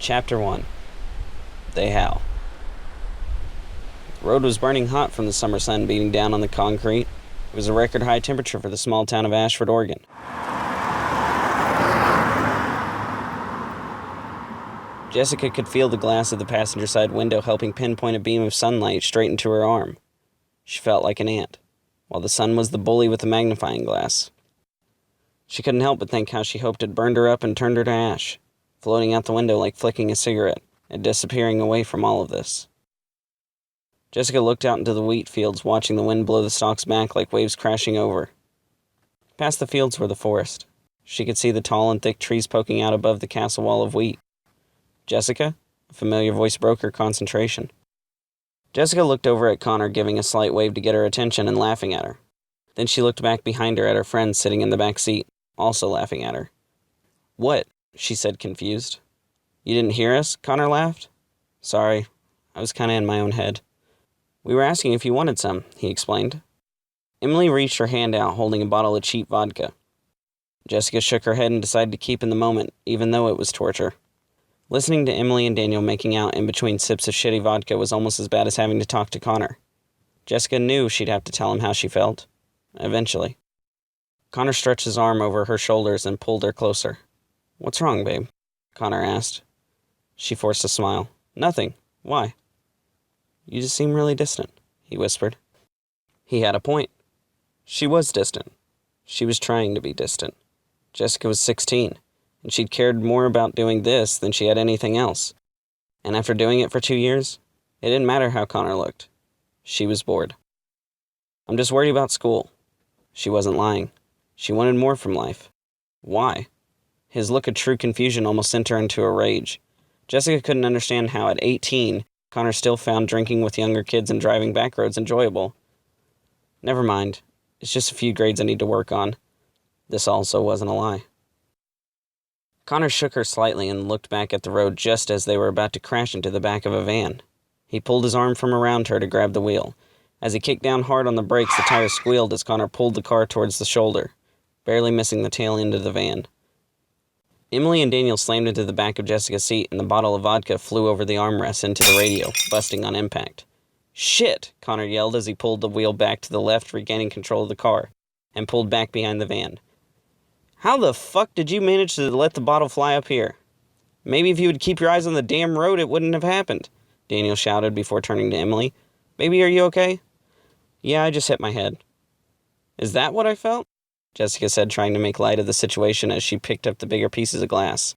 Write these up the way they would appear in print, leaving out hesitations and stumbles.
Chapter 1. They Howl. The road was burning hot from the summer sun beating down on the concrete. It was a record high temperature for the small town of Ashford, Oregon. Jessica could feel the glass of the passenger side window helping pinpoint a beam of sunlight straight into her arm. She felt like an ant, while the sun was the bully with the magnifying glass. She couldn't help but think how she hoped it burned her up and turned her to ash, floating out the window like flicking a cigarette, and disappearing away from all of this. Jessica looked out into the wheat fields, watching the wind blow the stalks back like waves crashing over. Past the fields were the forest. She could see the tall and thick trees poking out above the castle wall of wheat. Jessica? A familiar voice broke her concentration. Jessica looked over at Connor, giving a slight wave to get her attention and laughing at her. Then she looked back behind her at her friend sitting in the back seat, also laughing at her. "What?" she said, confused. "You didn't hear us?" Connor laughed. "Sorry, I was kinda in my own head." "We were asking if you wanted some," he explained. Emily reached her hand out, holding a bottle of cheap vodka. Jessica shook her head and decided to keep in the moment, even though it was torture. Listening to Emily and Daniel making out in between sips of shitty vodka was almost as bad as having to talk to Connor. Jessica knew she'd have to tell him how she felt. Eventually. Connor stretched his arm over her shoulders and pulled her closer. "What's wrong, babe?" Connor asked. She forced a smile. "Nothing. Why?" "You just seem really distant," he whispered. He had a point. She was distant. She was trying to be distant. Jessica was 16, and she'd cared more about doing this than she had anything else. And after doing it for 2 years, it didn't matter how Connor looked. She was bored. "I'm just worried about school." She wasn't lying. She wanted more from life. Why? His look of true confusion almost sent her into a rage. Jessica couldn't understand how, at 18, Connor still found drinking with younger kids and driving back roads enjoyable. Never mind. It's just a few grades I need to work on. This also wasn't a lie. Connor shook her slightly and looked back at the road just as they were about to crash into the back of a van. He pulled his arm from around her to grab the wheel. As he kicked down hard on the brakes, the tires squealed as Connor pulled the car towards the shoulder, barely missing the tail end of the van. Emily and Daniel slammed into the back of Jessica's seat, and the bottle of vodka flew over the armrest into the radio, busting on impact. "Shit!" Connor yelled as he pulled the wheel back to the left, regaining control of the car, and pulled back behind the van. "How the fuck did you manage to let the bottle fly up here?" "Maybe if you would keep your eyes on the damn road, it wouldn't have happened," Daniel shouted before turning to Emily. "Baby, are you okay?" "Yeah, I just hit my head." "Is that what I felt?" Jessica said, trying to make light of the situation as she picked up the bigger pieces of glass.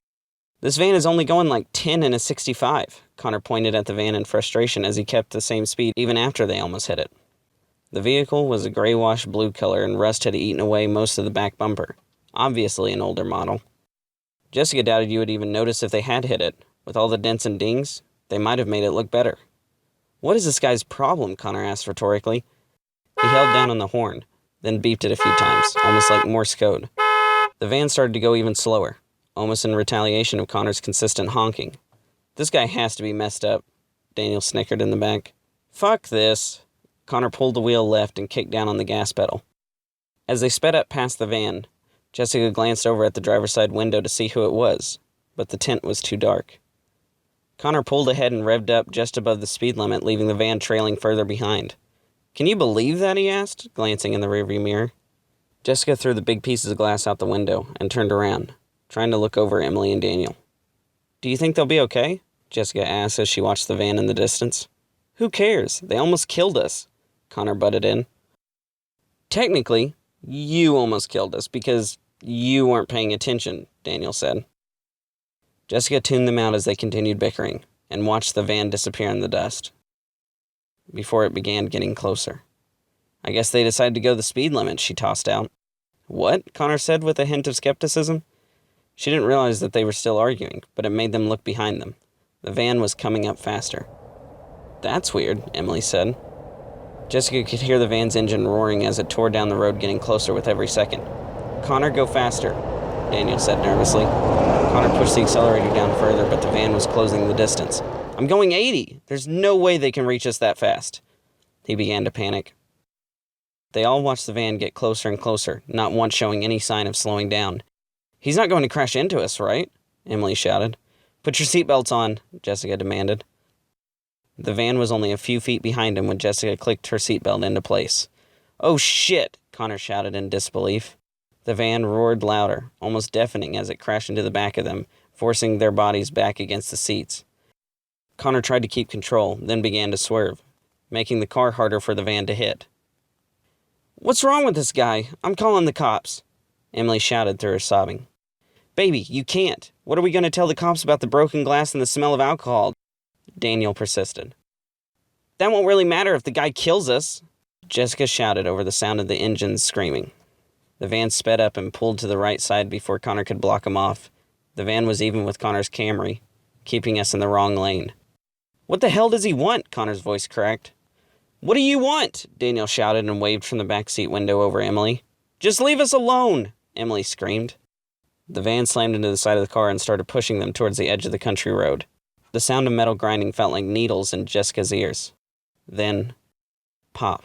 "This van is only going like 10 in a 65. Connor pointed at the van in frustration as he kept the same speed even after they almost hit it. The vehicle was a gray-washed blue color, and rust had eaten away most of the back bumper. Obviously an older model. Jessica doubted you would even notice if they had hit it. With all the dents and dings, they might have made it look better. "What is this guy's problem?" Connor asked rhetorically. He held down on the horn, then beeped it a few times, almost like Morse code. The van started to go even slower, almost in retaliation of Connor's consistent honking. "This guy has to be messed up," Daniel snickered in the back. "Fuck this." Connor pulled the wheel left and kicked down on the gas pedal. As they sped up past the van, Jessica glanced over at the driver's side window to see who it was, but the tint was too dark. Connor pulled ahead and revved up just above the speed limit, leaving the van trailing further behind. "Can you believe that?" he asked, glancing in the rearview mirror. Jessica threw the big pieces of glass out the window and turned around, trying to look over Emily and Daniel. "Do you think they'll be okay?" Jessica asked as she watched the van in the distance. "Who cares? They almost killed us," Connor butted in. "Technically, you almost killed us because you weren't paying attention," Daniel said. Jessica tuned them out as they continued bickering and watched the van disappear in the dust before it began getting closer. "I guess they decided to go the speed limit," she tossed out. "What?" Connor said with a hint of skepticism. She didn't realize that they were still arguing, but it made them look behind them. The van was coming up faster. "That's weird," Emily said. Jessica could hear the van's engine roaring as it tore down the road, getting closer with every second. "Connor, go faster," Daniel said nervously. Connor pushed the accelerator down further, but the van was closing the distance. "I'm going 80! There's no way they can reach us that fast." He began to panic. They all watched the van get closer and closer, not once showing any sign of slowing down. "He's not going to crash into us, right?" Emily shouted. Put your seatbelts on, Jessica demanded. The van was only a few feet behind him when Jessica clicked her seatbelt into place. Oh shit, Connor shouted in disbelief. The van roared louder, almost deafening as it crashed into the back of them, forcing their bodies back against the seats. Connor tried to keep control, then began to swerve, making the car harder for the van to hit. What's wrong with this guy? I'm calling the cops, Emily shouted through her sobbing. Baby, you can't. What are we going to tell the cops about the broken glass and the smell of alcohol? Daniel persisted. That won't really matter if the guy kills us, Jessica shouted over the sound of the engines screaming. The van sped up and pulled to the right side before Connor could block him off. The van was even with Connor's Camry, keeping us in the wrong lane. What the hell does he want? Connor's voice cracked. What do you want? Daniel shouted and waved from the backseat window over Emily. Just leave us alone, Emily screamed. The van slammed into the side of the car and started pushing them towards the edge of the country road. The sound of metal grinding felt like needles in Jessica's ears. Then, pop.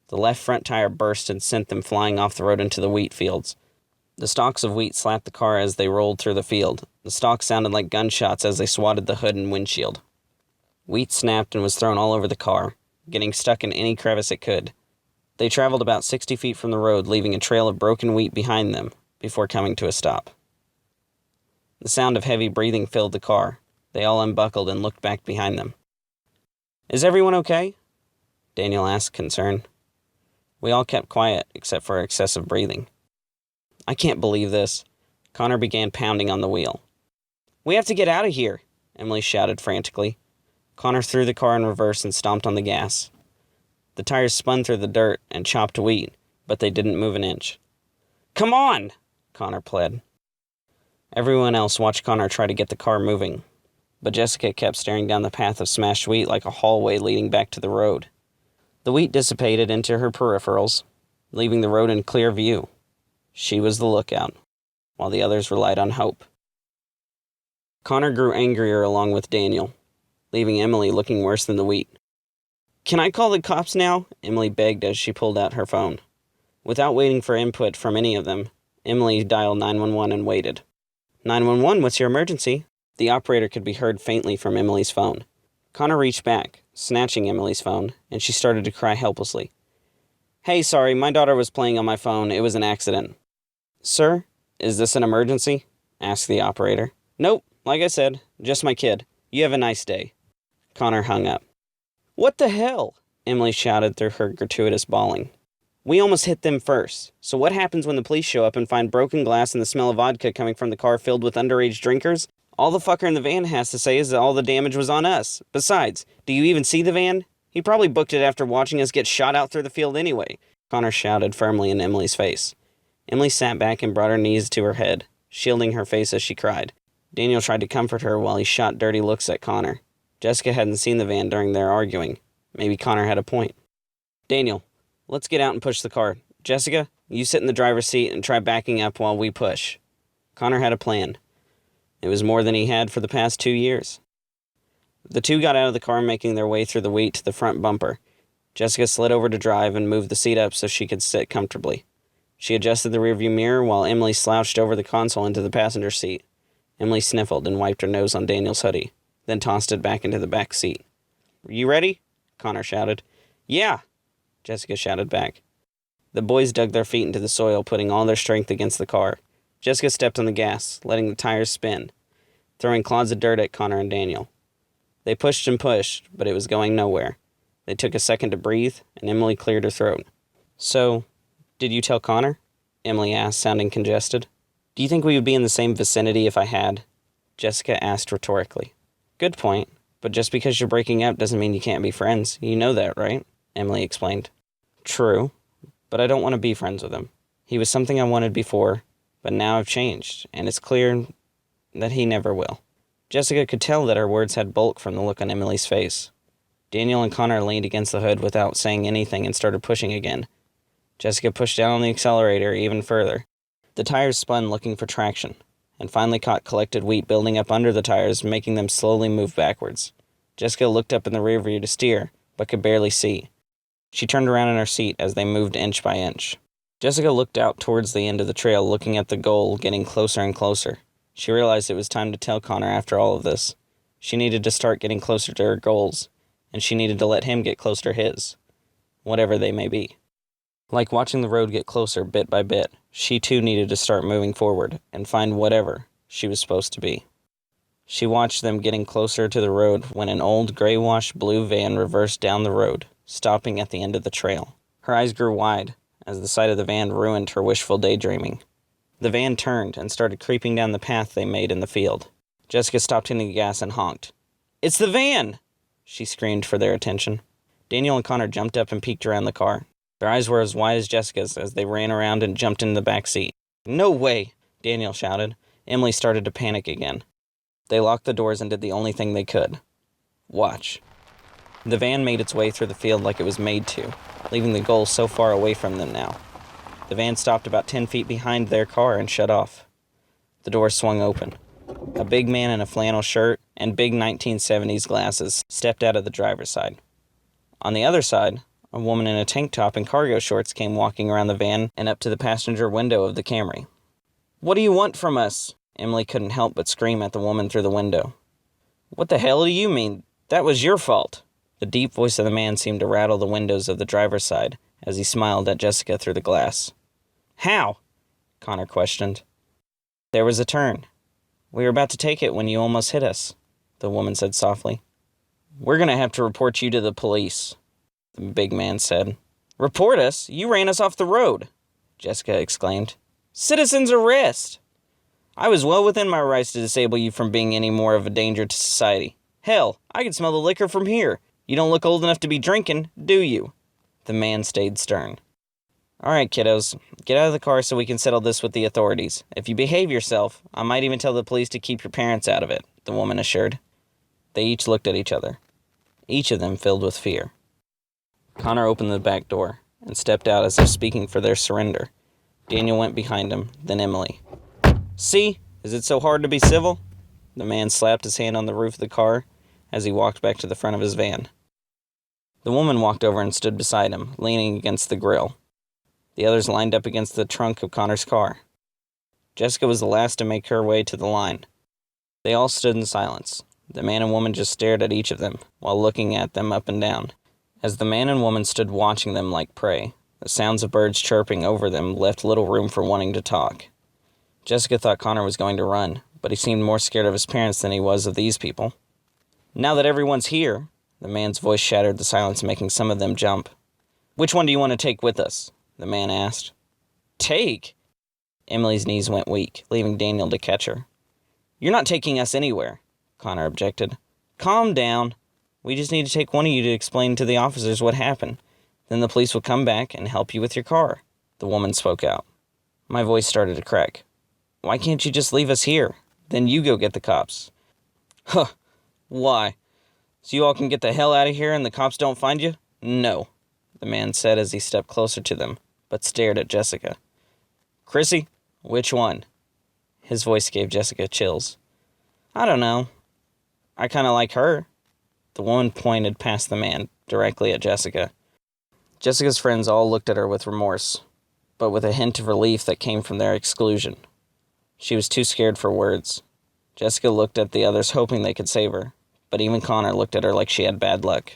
The left front tire burst and sent them flying off the road into the wheat fields. The stalks of wheat slapped the car as they rolled through the field. The stalks sounded like gunshots as they swatted the hood and windshield. Wheat snapped and was thrown all over the car, getting stuck in any crevice it could. They traveled about 60 feet from the road, leaving a trail of broken wheat behind them, before coming to a stop. The sound of heavy breathing filled the car. They all unbuckled and looked back behind them. Is everyone okay? Daniel asked, concerned. We all kept quiet, except for excessive breathing. I can't believe this. Connor began pounding on the wheel. We have to get out of here, Emily shouted frantically. Connor threw the car in reverse and stomped on the gas. The tires spun through the dirt and chopped wheat, but they didn't move an inch. Come on, Connor pled. Everyone else watched Connor try to get the car moving, but Jessica kept staring down the path of smashed wheat like a hallway leading back to the road. The wheat dissipated into her peripherals, leaving the road in clear view. She was the lookout, while the others relied on hope. Connor grew angrier along with Daniel, leaving Emily looking worse than the wheat. Can I call the cops now? Emily begged as she pulled out her phone. Without waiting for input from any of them, Emily dialed 911 and waited. 911, what's your emergency? The operator could be heard faintly from Emily's phone. Connor reached back, snatching Emily's phone, and she started to cry helplessly. Hey, sorry, my daughter was playing on my phone. It was an accident. Sir, is this an emergency? Asked the operator. Nope, like I said, just my kid. You have a nice day. Connor hung up. What the hell? Emily shouted through her gratuitous bawling. We almost hit them first. So what happens when the police show up and find broken glass and the smell of vodka coming from the car filled with underage drinkers? All the fucker in the van has to say is that all the damage was on us. Besides, do you even see the van? He probably booked it after watching us get shot out through the field anyway, Connor shouted firmly in Emily's face. Emily sat back and brought her knees to her head, shielding her face as she cried. Daniel tried to comfort her while he shot dirty looks at Connor. Jessica hadn't seen the van during their arguing. Maybe Connor had a point. Daniel, let's get out and push the car. Jessica, you sit in the driver's seat and try backing up while we push. Connor had a plan. It was more than he had for the past 2 years. The two got out of the car, making their way through the wheat to the front bumper. Jessica slid over to drive and moved the seat up so she could sit comfortably. She adjusted the rearview mirror while Emily slouched over the console into the passenger seat. Emily sniffled and wiped her nose on Daniel's hoodie, then tossed it back into the back seat. You ready? Connor shouted. Yeah, Jessica shouted back. The boys dug their feet into the soil, putting all their strength against the car. Jessica stepped on the gas, letting the tires spin, throwing clods of dirt at Connor and Daniel. They pushed and pushed, but it was going nowhere. They took a second to breathe, and Emily cleared her throat. So, did you tell Connor? Emily asked, sounding congested. Do you think we would be in the same vicinity if I had? Jessica asked rhetorically. Good point, but just because you're breaking up doesn't mean you can't be friends. You know that, right? Emily explained. True, but I don't want to be friends with him. He was something I wanted before, but now I've changed, and it's clear that he never will. Jessica could tell that her words had bulk from the look on Emily's face. Daniel and Connor leaned against the hood without saying anything and started pushing again. Jessica pushed down on the accelerator even further. The tires spun looking for traction, and finally caught collected wheat building up under the tires, making them slowly move backwards. Jessica looked up in the rearview to steer, but could barely see. She turned around in her seat as they moved inch by inch. Jessica looked out towards the end of the trail, looking at the goal getting closer and closer. She realized it was time to tell Connor after all of this. She needed to start getting closer to her goals, and she needed to let him get closer to his, whatever they may be. Like watching the road get closer bit by bit, she too needed to start moving forward and find whatever she was supposed to be. She watched them getting closer to the road when an old gray-washed blue van reversed down the road, stopping at the end of the trail. Her eyes grew wide as the sight of the van ruined her wishful daydreaming. The van turned and started creeping down the path they made in the field. Jessica stopped hitting the gas and honked. "It's the van!" she screamed for their attention. Daniel and Connor jumped up and peeked around the car. Their eyes were as wide as Jessica's as they ran around and jumped into the back seat. "No way!" Daniel shouted. Emily started to panic again. They locked the doors and did the only thing they could. Watch. The van made its way through the field like it was made to, leaving the goal so far away from them now. The van stopped about 10 feet behind their car and shut off. The door swung open. A big man in a flannel shirt and big 1970s glasses stepped out of the driver's side. On the other side, a woman in a tank top and cargo shorts came walking around the van and up to the passenger window of the Camry. "What do you want from us?" Emily couldn't help but scream at the woman through the window. "What the hell do you mean? That was your fault." The deep voice of the man seemed to rattle the windows of the driver's side as he smiled at Jessica through the glass. "How?" Connor questioned. "There was a turn. We were about to take it when you almost hit us," the woman said softly. "We're going to have to report you to the police," the big man said. "Report us? You ran us off the road," Jessica exclaimed. "Citizen's arrest! I was well within my rights to disable you from being any more of a danger to society. Hell, I can smell the liquor from here. You don't look old enough to be drinking, do you?" The man stayed stern. "All right, kiddos, get out of the car so we can settle this with the authorities. If you behave yourself, I might even tell the police to keep your parents out of it," the woman assured. They each looked at each other, each of them filled with fear. Connor opened the back door and stepped out as if speaking for their surrender. Daniel went behind him, then Emily. "See? Is it so hard to be civil?" The man slapped his hand on the roof of the car as he walked back to the front of his van. The woman walked over and stood beside him, leaning against the grill. The others lined up against the trunk of Connor's car. Jessica was the last to make her way to the line. They all stood in silence. The man and woman just stared at each of them, while looking at them up and down. As the man and woman stood watching them like prey, the sounds of birds chirping over them left little room for wanting to talk. Jessica thought Connor was going to run, but he seemed more scared of his parents than he was of these people. "Now that everyone's here," the man's voice shattered the silence, making some of them jump. "Which one do you want to take with us?" the man asked. "Take?" Emily's knees went weak, leaving Daniel to catch her. "You're not taking us anywhere," Connor objected. "Calm down. We just need to take one of you to explain to the officers what happened. Then the police will come back and help you with your car," the woman spoke out. My voice started to crack. "Why can't you just leave us here? Then you go get the cops." "Huh. Why? So you all can get the hell out of here and the cops don't find you?" "No," the man said as he stepped closer to them, but stared at Jessica. "Chrissy, which one?" His voice gave Jessica chills. "I don't know. I kind of like her." The woman pointed past the man, directly at Jessica. Jessica's friends all looked at her with remorse, but with a hint of relief that came from their exclusion. She was too scared for words. Jessica looked at the others hoping they could save her, but even Connor looked at her like she had bad luck.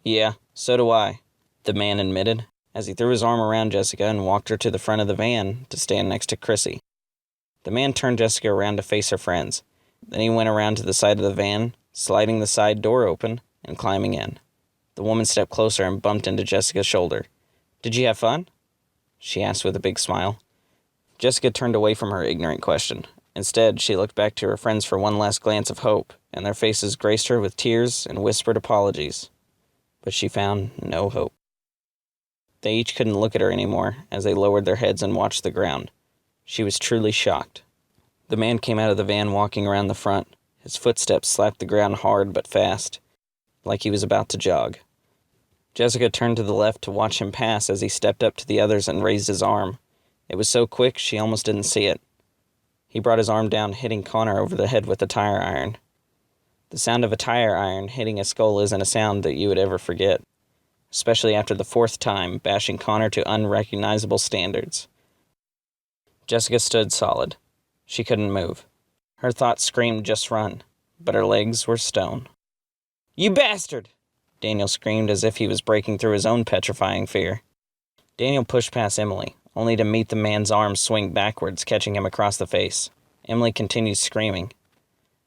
"Yeah, so do I," the man admitted, as he threw his arm around Jessica and walked her to the front of the van to stand next to Chrissy. The man turned Jessica around to face her friends. Then he went around to the side of the van, sliding the side door open and climbing in. The woman stepped closer and bumped into Jessica's shoulder. "Did you have fun?" she asked with a big smile. Jessica turned away from her ignorant question. Instead, she looked back to her friends for one last glance of hope, and their faces graced her with tears and whispered apologies. But she found no hope. They each couldn't look at her anymore as they lowered their heads and watched the ground. She was truly shocked. The man came out of the van walking around the front. His footsteps slapped the ground hard but fast, like he was about to jog. Jessica turned to the left to watch him pass as he stepped up to the others and raised his arm. It was so quick she almost didn't see it. He brought his arm down, hitting Connor over the head with a tire iron. The sound of a tire iron hitting a skull isn't a sound that you would ever forget, especially after the fourth time bashing Connor to unrecognizable standards. Jessica stood solid. She couldn't move. Her thoughts screamed, "Just run," but her legs were stone. "You bastard!" Daniel screamed as if he was breaking through his own petrifying fear. Daniel pushed past Emily, only to meet the man's arms swing backwards, catching him across the face. Emily continued screaming,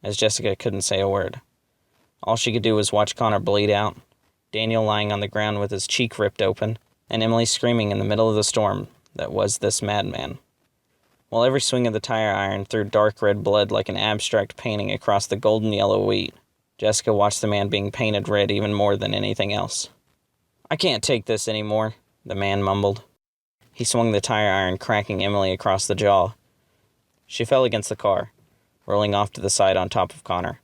as Jessica couldn't say a word. All she could do was watch Connor bleed out, Daniel lying on the ground with his cheek ripped open, and Emily screaming in the middle of the storm that was this madman. While every swing of the tire iron threw dark red blood like an abstract painting across the golden yellow wheat, Jessica watched the man being painted red even more than anything else. "I can't take this anymore," the man mumbled. He swung the tire iron, cracking Emily across the jaw. She fell against the car, rolling off to the side on top of Connor.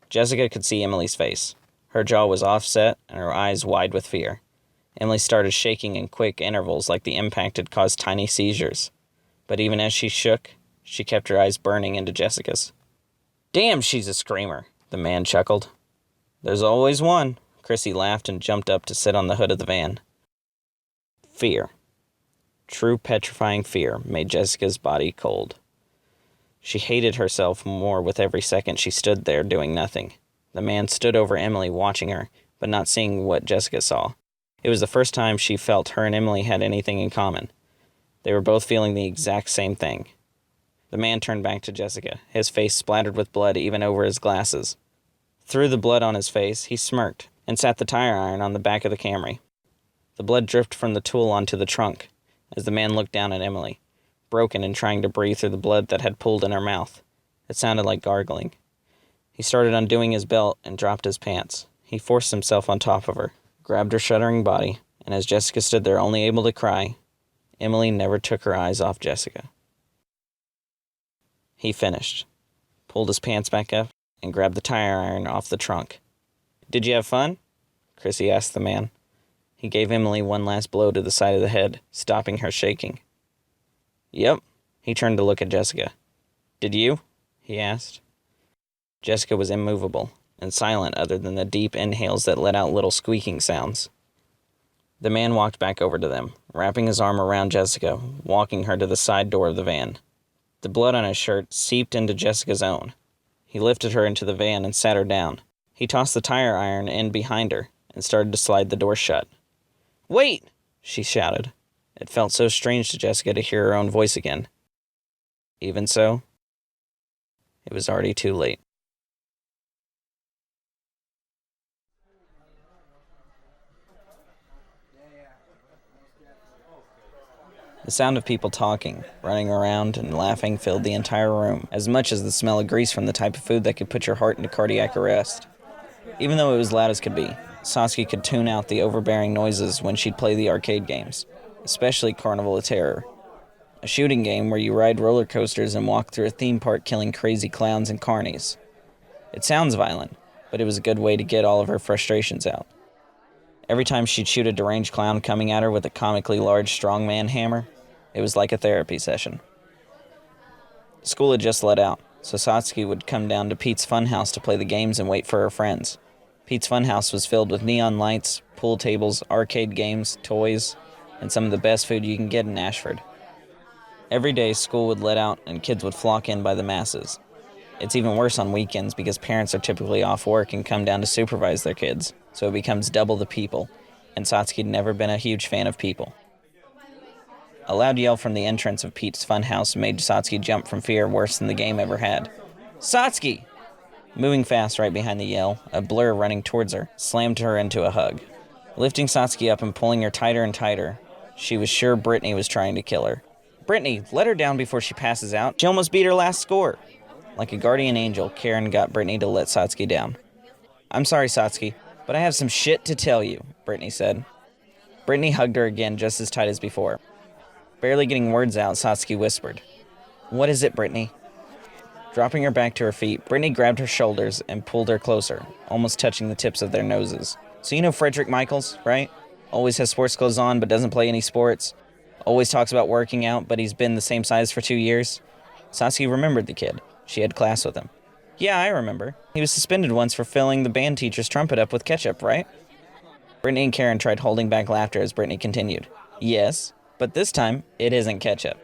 Jessica could see Emily's face. Her jaw was offset and her eyes wide with fear. Emily started shaking in quick intervals like the impact had caused tiny seizures. But even as she shook, she kept her eyes burning into Jessica's. "Damn, she's a screamer," the man chuckled. "There's always one." Chrissy laughed and jumped up to sit on the hood of the van. Fear. True petrifying fear made Jessica's body cold. She hated herself more with every second she stood there doing nothing. The man stood over Emily, watching her, but not seeing what Jessica saw. It was the first time she felt her and Emily had anything in common. They were both feeling the exact same thing. The man turned back to Jessica, his face splattered with blood even over his glasses. Through the blood on his face, he smirked and sat the tire iron on the back of the Camry. The blood dripped from the tool onto the trunk as the man looked down at Emily, broken and trying to breathe through the blood that had pooled in her mouth. It sounded like gargling. He started undoing his belt and dropped his pants. He forced himself on top of her, grabbed her shuddering body, and as Jessica stood there only able to cry, Emily never took her eyes off Jessica. He finished, pulled his pants back up, and grabbed the tire iron off the trunk. "Did you have fun?" Chrissy asked the man. He gave Emily one last blow to the side of the head, stopping her shaking. "Yep." He turned to look at Jessica. "Did you?" he asked. Jessica was immovable and silent other than the deep inhales that let out little squeaking sounds. The man walked back over to them, wrapping his arm around Jessica, walking her to the side door of the van. The blood on his shirt seeped into Jessica's own. He lifted her into the van and sat her down. He tossed the tire iron in behind her and started to slide the door shut. "Wait!" she shouted. It felt so strange to Jessica to hear her own voice again. Even so, it was already too late. The sound of people talking, running around, and laughing filled the entire room, as much as the smell of grease from the type of food that could put your heart into cardiac arrest. Even though it was loud as could be, Satsuki could tune out the overbearing noises when she'd play the arcade games, especially Carnival of Terror, a shooting game where you ride roller coasters and walk through a theme park killing crazy clowns and carnies. It sounds violent, but it was a good way to get all of her frustrations out. Every time she'd shoot a deranged clown coming at her with a comically large strongman hammer, it was like a therapy session. School had just let out, so Satsuki would come down to Pete's Funhouse to play the games and wait for her friends. Pete's Funhouse was filled with neon lights, pool tables, arcade games, toys, and some of the best food you can get in Ashford. Every day, school would let out and kids would flock in by the masses. It's even worse on weekends because parents are typically off work and come down to supervise their kids, so it becomes double the people, and Satsuki had never been a huge fan of people. A loud yell from the entrance of Pete's Funhouse made Satsuki jump from fear worse than the game ever had. "Satsuki!" Moving fast right behind the yell, a blur running towards her, slammed her into a hug. Lifting Satsuki up and pulling her tighter and tighter, she was sure Brittany was trying to kill her. "Brittany, let her down before she passes out. She almost beat her last score." Like a guardian angel, Karen got Brittany to let Satsuki down. "I'm sorry, Satsuki, but I have some shit to tell you," Brittany said. Brittany hugged her again just as tight as before. Barely getting words out, Satsuki whispered, "What is it, Brittany?" Dropping her back to her feet, Brittany grabbed her shoulders and pulled her closer, almost touching the tips of their noses. "So you know Frederick Michaels, right? Always has sports clothes on but doesn't play any sports. Always talks about working out, but he's been the same size for 2 years." Satsuki remembered the kid. She had class with him. "Yeah, I remember. He was suspended once for filling the band teacher's trumpet up with ketchup, right?" Brittany and Karen tried holding back laughter as Brittany continued. "Yes, but this time, it isn't ketchup.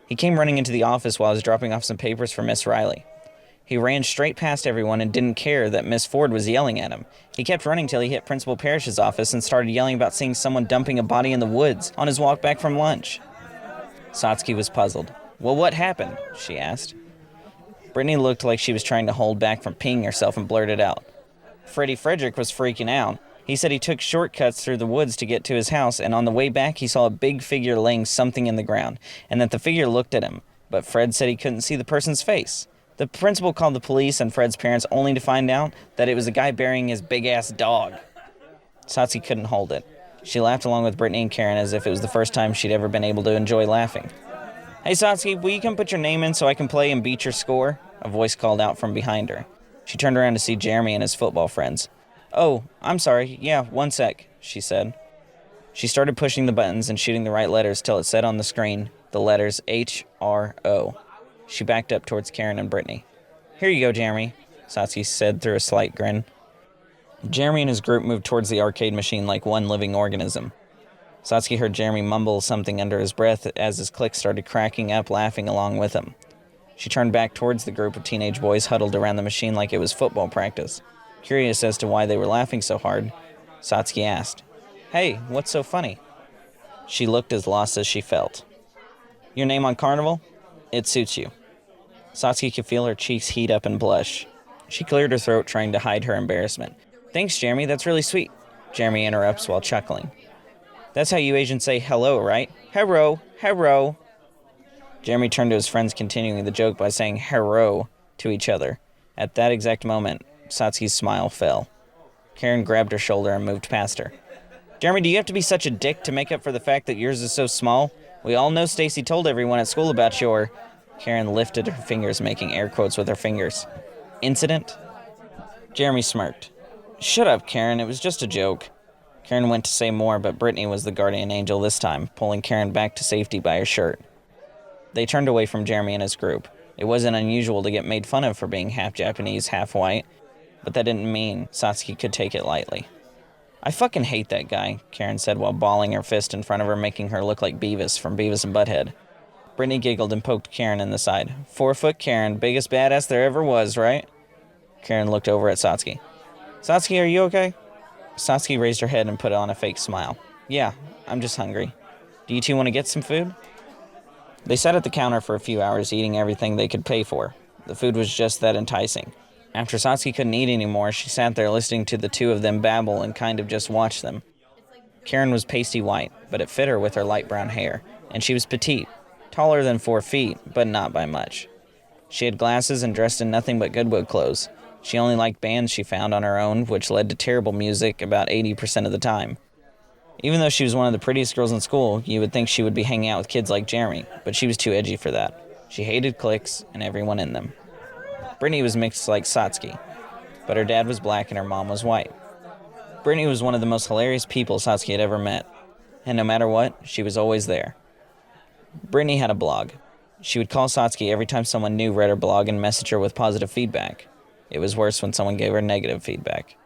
He came running into the office while I was dropping off some papers for Miss Riley. He ran straight past everyone and didn't care that Miss Ford was yelling at him. He kept running till he hit Principal Parrish's office and started yelling about seeing someone dumping a body in the woods on his walk back from lunch. Satsuki was puzzled. "Well, what happened?" she asked. Brittany looked like she was trying to hold back from peeing herself and blurted out. Freddie Frederick was freaking out. He said he took shortcuts through the woods to get to his house, and on the way back he saw a big figure laying something in the ground, and that the figure looked at him, but Fred said he couldn't see the person's face. The principal called the police and Fred's parents only to find out that it was a guy burying his big-ass dog. Satsuki couldn't hold it. She laughed along with Brittany and Karen as if it was the first time she'd ever been able to enjoy laughing. "Hey Satsuki, will you come put your name in so I can play and beat your score?" A voice called out from behind her. She turned around to see Jeremy and his football friends. "Oh, I'm sorry. Yeah, 1 sec," she said. She started pushing the buttons and shooting the right letters till it said on the screen the letters H-R-O. She backed up towards Karen and Brittany. "Here you go, Jeremy," Satsuki said through a slight grin. Jeremy and his group moved towards the arcade machine like one living organism. Satsuki heard Jeremy mumble something under his breath as his clique started cracking up, laughing along with him. She turned back towards the group of teenage boys huddled around the machine like it was football practice. Curious as to why they were laughing so hard, Satsuki asked, "Hey, what's so funny?" She looked as lost as she felt. "Your name on Carnival? It suits you." Satsuki could feel her cheeks heat up and blush. She cleared her throat, trying to hide her embarrassment. "Thanks, Jeremy, that's really sweet." Jeremy interrupts while chuckling. "That's how you Asians say hello, right? Hello, hello." Jeremy turned to his friends, continuing the joke by saying hello to each other. At that exact moment, Satsuki's smile fell. Karen grabbed her shoulder and moved past her. "Jeremy, do you have to be such a dick to make up for the fact that yours is so small? We all know Stacy told everyone at school about your..." Karen lifted her fingers, making air quotes with her fingers. "Incident?" Jeremy smirked. "Shut up, Karen, it was just a joke." Karen went to say more, but Brittany was the guardian angel this time, pulling Karen back to safety by her shirt. They turned away from Jeremy and his group. It wasn't unusual to get made fun of for being half Japanese, half white, but that didn't mean Satsuki could take it lightly. "I fucking hate that guy," Karen said while balling her fist in front of her, making her look like Beavis from Beavis and Butthead. Brittany giggled and poked Karen in the side. "4-foot Karen, biggest badass there ever was, right?" Karen looked over at Satsuki. "Satsuki, are you okay?" Satsuki raised her head and put on a fake smile. "Yeah, I'm just hungry. Do you two want to get some food?" They sat at the counter for a few hours, eating everything they could pay for. The food was just that enticing. After Satsuki couldn't eat anymore, she sat there listening to the two of them babble and kind of just watch them. Karen was pasty white, but it fit her with her light brown hair, and she was petite, taller than 4 feet, but not by much. She had glasses and dressed in nothing but Goodwood clothes. She only liked bands she found on her own, which led to terrible music about 80% of the time. Even though she was one of the prettiest girls in school, you would think she would be hanging out with kids like Jeremy, but she was too edgy for that. She hated cliques and everyone in them. Brittany was mixed like Satsuki, but her dad was black and her mom was white. Brittany was one of the most hilarious people Satsuki had ever met, and no matter what, she was always there. Brittany had a blog. She would call Satsuki every time someone new read her blog and message her with positive feedback. It was worse when someone gave her negative feedback.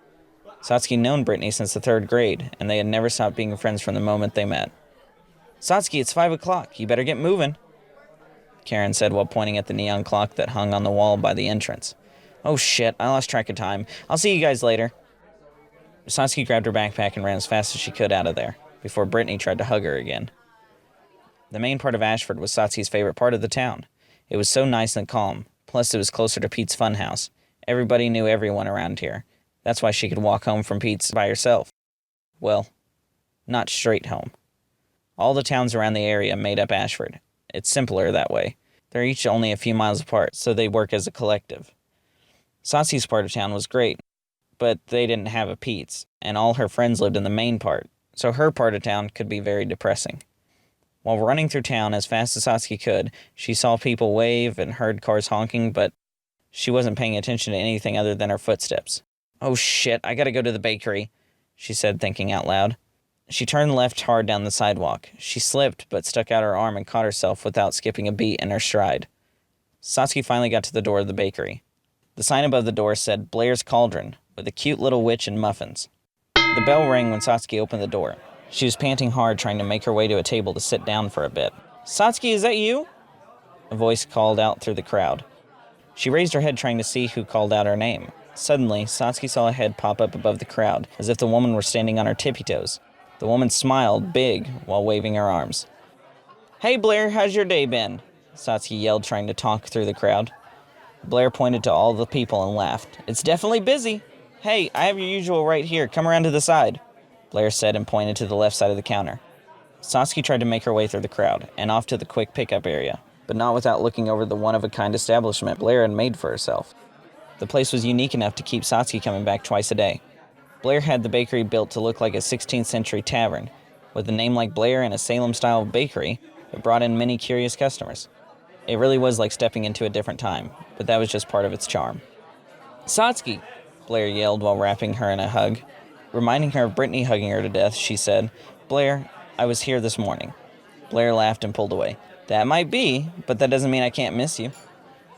Satsuki had known Brittany since the 3rd grade, and they had never stopped being friends from the moment they met. "Satsuki, it's 5 o'clock. You better get moving," Karen said while pointing at the neon clock that hung on the wall by the entrance. "Oh shit, I lost track of time. I'll see you guys later." Satsuki grabbed her backpack and ran as fast as she could out of there, before Brittany tried to hug her again. The main part of Ashford was Satsuki's favorite part of the town. It was so nice and calm, plus it was closer to Pete's Funhouse. Everybody knew everyone around here. That's why she could walk home from Pete's by herself. Well, not straight home. All the towns around the area made up Ashford. It's simpler that way. They're each only a few miles apart, so they work as a collective. Satsuki's part of town was great, but they didn't have a Pete's, and all her friends lived in the main part, so her part of town could be very depressing. While running through town as fast as Satsuki could, she saw people wave and heard cars honking, but she wasn't paying attention to anything other than her footsteps. "Oh shit, I gotta go to the bakery," she said, thinking out loud. She turned left hard down the sidewalk. She slipped, but stuck out her arm and caught herself without skipping a beat in her stride. Satsuki finally got to the door of the bakery. The sign above the door said Blair's Cauldron, with a cute little witch and muffins. The bell rang when Satsuki opened the door. She was panting hard, trying to make her way to a table to sit down for a bit. "Satsuki, is that you?" A voice called out through the crowd. She raised her head trying to see who called out her name. Suddenly, Satsuki saw a head pop up above the crowd, as if the woman were standing on her tippy toes. The woman smiled big while waving her arms. "Hey Blair, how's your day been?" Satsuki yelled, trying to talk through the crowd. Blair pointed to all the people and laughed. "It's definitely busy. Hey, I have your usual right here. Come around to the side," Blair said and pointed to the left side of the counter. Satsuki tried to make her way through the crowd and off to the quick pickup area, but not without looking over the one-of-a-kind establishment Blair had made for herself. The place was unique enough to keep Satsuki coming back twice a day. Blair had the bakery built to look like a 16th century tavern. With a name like Blair and a Salem-style bakery, it brought in many curious customers. It really was like stepping into a different time, but that was just part of its charm. "Satsuki!" Blair yelled while wrapping her in a hug. Reminding her of Brittany hugging her to death, she said, "Blair, I was here this morning." Blair laughed and pulled away. "That might be, but that doesn't mean I can't miss you."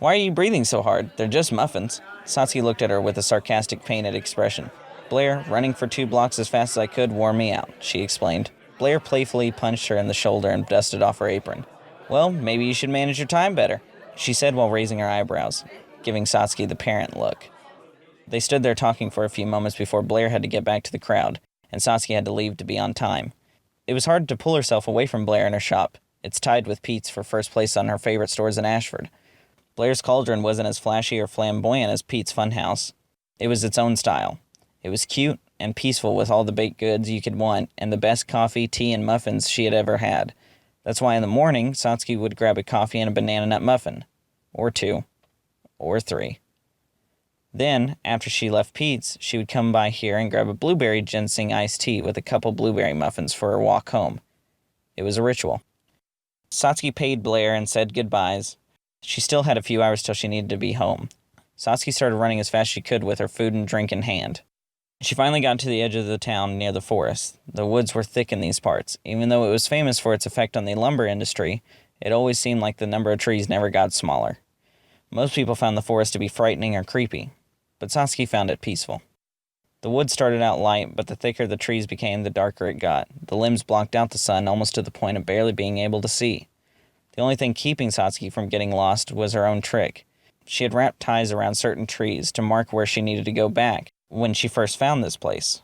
"Why are you breathing so hard? They're just muffins." Satsuki looked at her with a sarcastic, pained expression. "Blair, running for 2 blocks as fast as I could wore me out," she explained. Blair playfully punched her in the shoulder and dusted off her apron. "Well, maybe you should manage your time better," she said while raising her eyebrows, giving Satsuki the parent look. They stood there talking for a few moments before Blair had to get back to the crowd, and Satsuki had to leave to be on time. It was hard to pull herself away from Blair and her shop. It's tied with Pete's for first place on her favorite stores in Ashford. Blair's cauldron wasn't as flashy or flamboyant as Pete's Funhouse. It was its own style. It was cute and peaceful with all the baked goods you could want and the best coffee, tea, and muffins she had ever had. That's why in the morning, Satsuki would grab a coffee and a banana nut muffin. Or 2. Or 3. Then, after she left Pete's, she would come by here and grab a blueberry ginseng iced tea with a couple blueberry muffins for her walk home. It was a ritual. Satsuki paid Blair and said goodbyes. She still had a few hours till she needed to be home. Satsuki started running as fast as she could with her food and drink in hand. She finally got to the edge of the town near the forest. The woods were thick in these parts. Even though it was famous for its effect on the lumber industry, it always seemed like the number of trees never got smaller. Most people found the forest to be frightening or creepy, but Satsuki found it peaceful. The wood started out light, but the thicker the trees became, the darker it got. The limbs blocked out the sun almost to the point of barely being able to see. The only thing keeping Satsuki from getting lost was her own trick. She had wrapped ties around certain trees to mark where she needed to go back when she first found this place.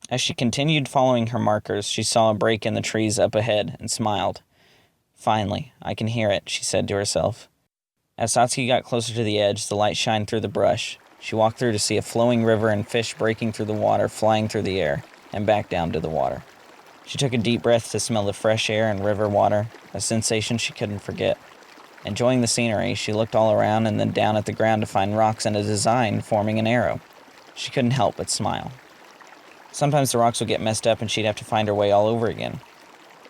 As she continued following her markers, she saw a break in the trees up ahead and smiled. "Finally, I can hear it," she said to herself. As Satsuki got closer to the edge, the light shined through the brush. She walked through to see a flowing river and fish breaking through the water, flying through the air, and back down to the water. She took a deep breath to smell the fresh air and river water, a sensation she couldn't forget. Enjoying the scenery, she looked all around and then down at the ground to find rocks and a design forming an arrow. She couldn't help but smile. Sometimes the rocks would get messed up and she'd have to find her way all over again.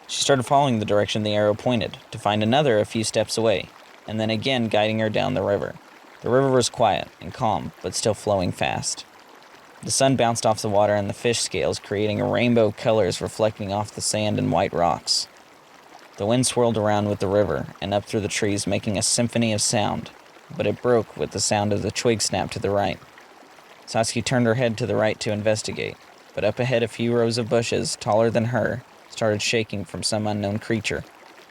She started following the direction the arrow pointed, to find another a few steps away, and then again guiding her down the river. The river was quiet and calm, but still flowing fast. The sun bounced off the water and the fish scales, creating a rainbow of colors reflecting off the sand and white rocks. The wind swirled around with the river and up through the trees, making a symphony of sound, but it broke with the sound of the twig snap to the right. Satsuki turned her head to the right to investigate, but up ahead a few rows of bushes, taller than her, started shaking from some unknown creature,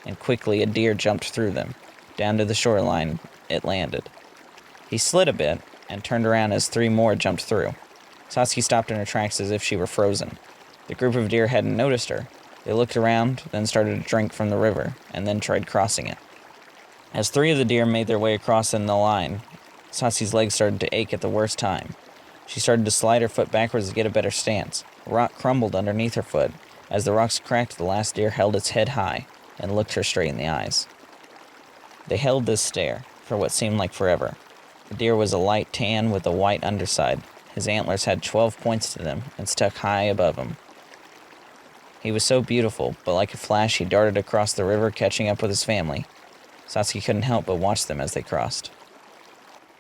and quickly a deer jumped through them. Down to the shoreline, it landed. He slid a bit and turned around as 3 more jumped through. Satsuki stopped in her tracks as if she were frozen. The group of deer hadn't noticed her. They looked around, then started to drink from the river, and then tried crossing it. As 3 of the deer made their way across in the line, Satsuki's legs started to ache at the worst time. She started to slide her foot backwards to get a better stance. A rock crumbled underneath her foot. As the rocks cracked, the last deer held its head high and looked her straight in the eyes. They held this stare for what seemed like forever. The deer was a light tan with a white underside. His antlers had 12 points to them and stuck high above him. He was so beautiful, but like a flash he darted across the river, catching up with his family. Satsuki couldn't help but watch them as they crossed.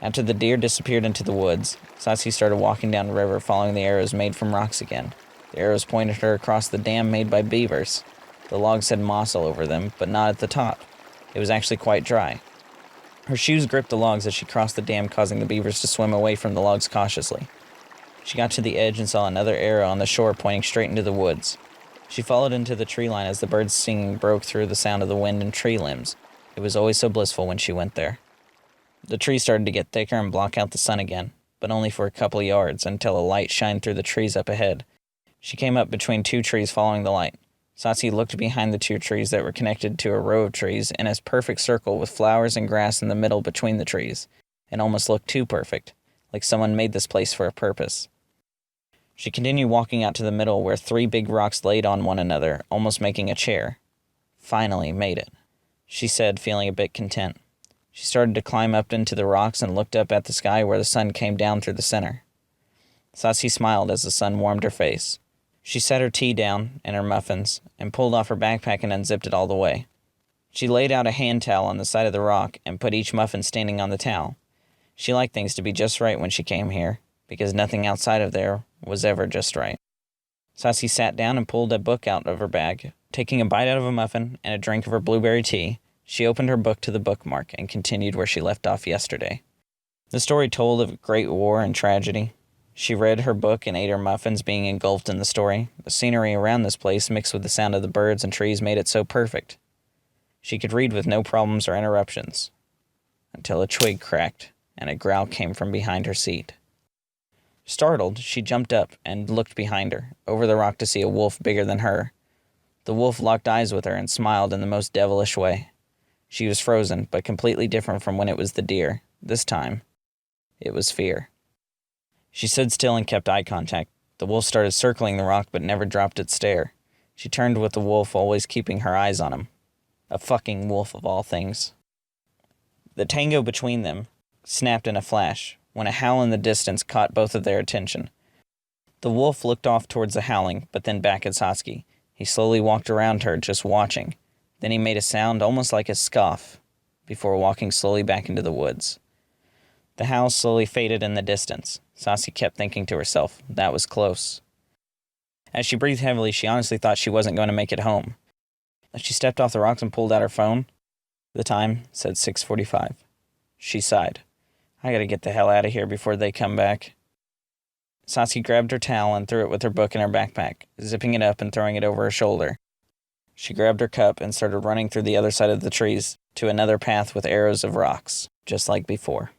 After the deer disappeared into the woods, Satsuki started walking down the river, following the arrows made from rocks again. The arrows pointed her across the dam made by beavers. The logs had moss all over them, but not at the top. It was actually quite dry. Her shoes gripped the logs as she crossed the dam, causing the beavers to swim away from the logs cautiously. She got to the edge and saw another arrow on the shore pointing straight into the woods. She followed into the tree line as the birds singing broke through the sound of the wind and tree limbs. It was always so blissful when she went there. The trees started to get thicker and block out the sun again, but only for a couple yards until a light shined through the trees up ahead. She came up between two trees following the light. Satsuki looked behind the two trees that were connected to a row of trees in a perfect circle with flowers and grass in the middle between the trees. It almost looked too perfect, like someone made this place for a purpose. She continued walking out to the middle where three big rocks laid on one another, almost making a chair. Finally made it, she said, feeling a bit content. She started to climb up into the rocks and looked up at the sky where the sun came down through the center. Satsuki smiled as the sun warmed her face. She set her tea down and her muffins and pulled off her backpack and unzipped it all the way. She laid out a hand towel on the side of the rock and put each muffin standing on the towel. She liked things to be just right when she came here, because nothing outside of there was ever just right. Satsuki sat down and pulled a book out of her bag. Taking a bite out of a muffin and a drink of her blueberry tea, she opened her book to the bookmark and continued where she left off yesterday. The story told of great war and tragedy. She read her book and ate her muffins, being engulfed in the story. The scenery around this place, mixed with the sound of the birds and trees, made it so perfect. She could read with no problems or interruptions, until a twig cracked and a growl came from behind her seat. Startled, she jumped up and looked behind her, over the rock, to see a wolf bigger than her. The wolf locked eyes with her and smiled in the most devilish way. She was frozen, but completely different from when it was the deer. This time, it was fear. She stood still and kept eye contact. The wolf started circling the rock but never dropped its stare. She turned with the wolf, always keeping her eyes on him. A fucking wolf of all things. The tango between them snapped in a flash, when a howl in the distance caught both of their attention. The wolf looked off towards the howling, but then back at Satsuki. He slowly walked around her, just watching. Then he made a sound almost like a scoff, before walking slowly back into the woods. The howl slowly faded in the distance. Satsuki kept thinking to herself, that was close. As she breathed heavily, she honestly thought she wasn't going to make it home. As she stepped off the rocks and pulled out her phone, the time said 6:45. She sighed. I gotta get the hell out of here before they come back. Satsuki grabbed her towel and threw it with her book in her backpack, zipping it up and throwing it over her shoulder. She grabbed her cup and started running through the other side of the trees to another path with arrows of rocks, just like before.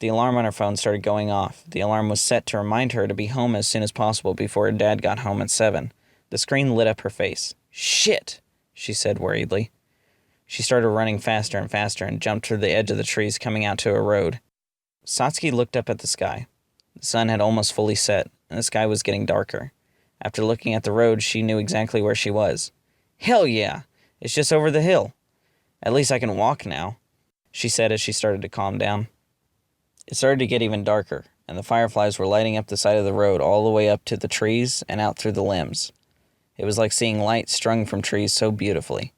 The alarm on her phone started going off. The alarm was set to remind her to be home as soon as possible before her dad got home at 7. The screen lit up her face. Shit, she said worriedly. She started running faster and faster and jumped to the edge of the trees, coming out to a road. Satsuki looked up at the sky. The sun had almost fully set, and the sky was getting darker. After looking at the road, she knew exactly where she was. Hell yeah! It's just over the hill. At least I can walk now, she said as she started to calm down. It started to get even darker, and the fireflies were lighting up the side of the road all the way up to the trees and out through the limbs. It was like seeing light strung from trees so beautifully.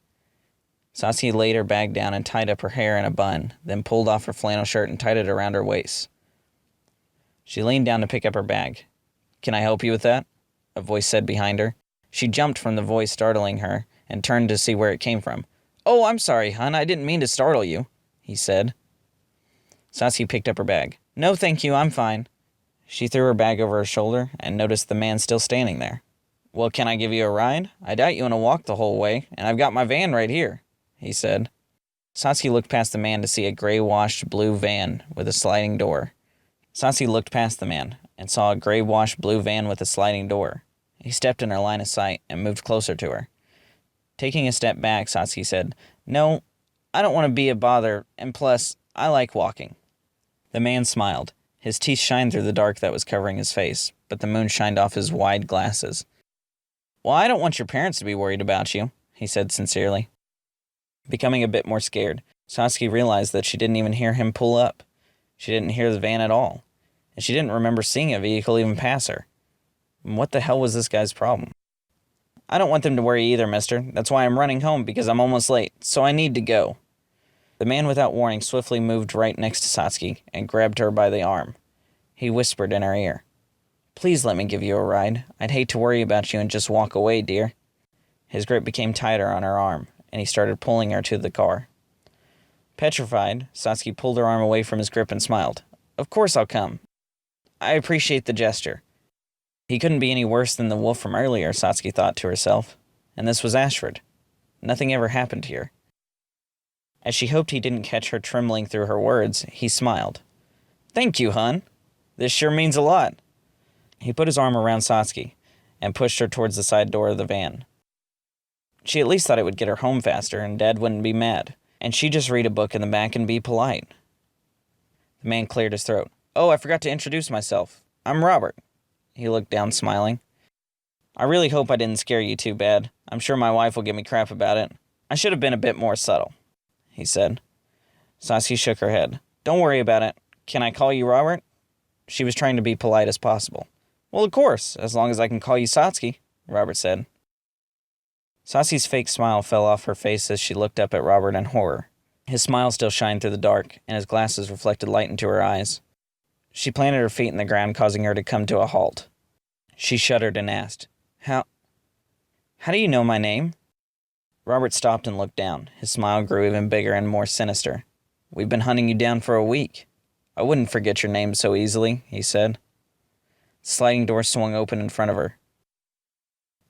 Satsuki laid her bag down and tied up her hair in a bun, then pulled off her flannel shirt and tied it around her waist. She leaned down to pick up her bag. Can I help you with that? A voice said behind her. She jumped from the voice, startling her, and turned to see where it came from. Oh, I'm sorry, hon. I didn't mean to startle you, he said. Satsuki picked up her bag. No, thank you. I'm fine. She threw her bag over her shoulder and noticed the man still standing there. Well, can I give you a ride? I doubt you want to walk the whole way, and I've got my van right here, he said. Satsuki looked past the man to see a gray-washed blue van with a sliding door. Satsuki looked past the man and saw a gray-washed blue van with a sliding door. He stepped in her line of sight and moved closer to her. Taking a step back, Satsuki said, No, I don't want to be a bother, and plus, I like walking. The man smiled. His teeth shined through the dark that was covering his face, but the moon shined off his wide glasses. Well, I don't want your parents to be worried about you, he said sincerely. Becoming a bit more scared, Satsuki realized that she didn't even hear him pull up. She didn't hear the van at all, and she didn't remember seeing a vehicle even pass her. What the hell was this guy's problem? I don't want them to worry either, mister. That's why I'm running home, because I'm almost late, so I need to go. The man without warning swiftly moved right next to Satsuki and grabbed her by the arm. He whispered in her ear, Please let me give you a ride. I'd hate to worry about you and just walk away, dear. His grip became tighter on her arm, and he started pulling her to the car. Petrified, Satsuki pulled her arm away from his grip and smiled. Of course I'll come. I appreciate the gesture. He couldn't be any worse than the wolf from earlier, Satsuki thought to herself. And this was Ashford. Nothing ever happened here. As she hoped he didn't catch her trembling through her words, he smiled. "Thank you, hun. This sure means a lot." He put his arm around Satsuki and pushed her towards the side door of the van. She at least thought it would get her home faster and Dad wouldn't be mad, and she'd just read a book in the back and be polite. The man cleared his throat. "Oh, I forgot to introduce myself. I'm Robert." He looked down, smiling. "I really hope I didn't scare you too bad. I'm sure my wife will give me crap about it. I should have been a bit more subtle," he said. Satsuki shook her head. "Don't worry about it. Can I call you Robert?" She was trying to be polite as possible. "Well, of course, as long as I can call you Satsuki," Robert said. Satsuki's fake smile fell off her face as she looked up at Robert in horror. His smile still shined through the dark, and his glasses reflected light into her eyes. She planted her feet in the ground, causing her to come to a halt. She shuddered and asked, How do you know my name?" Robert stopped and looked down. His smile grew even bigger and more sinister. "We've been hunting you down for a week. I wouldn't forget your name so easily," he said. The sliding door swung open in front of her.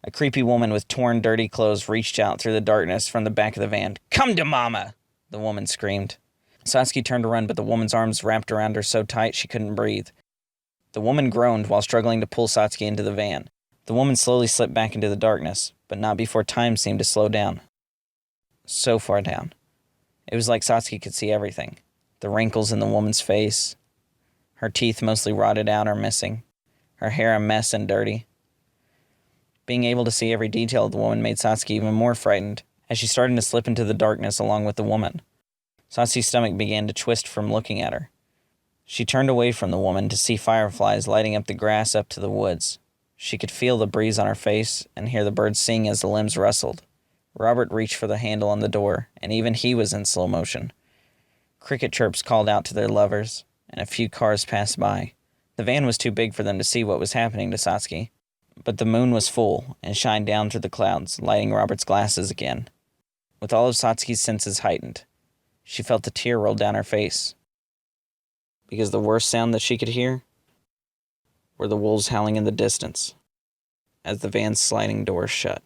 A creepy woman with torn, dirty clothes reached out through the darkness from the back of the van. "Come to Mama!" the woman screamed. Satsuki turned to run, but the woman's arms wrapped around her so tight she couldn't breathe. The woman groaned while struggling to pull Satsuki into the van. The woman slowly slipped back into the darkness, but not before time seemed to slow down. So far down. It was like Satsuki could see everything. The wrinkles in the woman's face. Her teeth, mostly rotted out, or missing. Her hair a mess and dirty. Being able to see every detail of the woman made Satsuki even more frightened as she started to slip into the darkness along with the woman. Satsuki's stomach began to twist from looking at her. She turned away from the woman to see fireflies lighting up the grass up to the woods. She could feel the breeze on her face and hear the birds sing as the limbs rustled. Robert reached for the handle on the door, and even he was in slow motion. Cricket chirps called out to their lovers, and a few cars passed by. The van was too big for them to see what was happening to Satsuki, but the moon was full and shined down through the clouds, lighting Robert's glasses again. With all of Satsuki's senses heightened, she felt a tear roll down her face, because the worst sound that she could hear were the wolves howling in the distance as the van's sliding doors shut.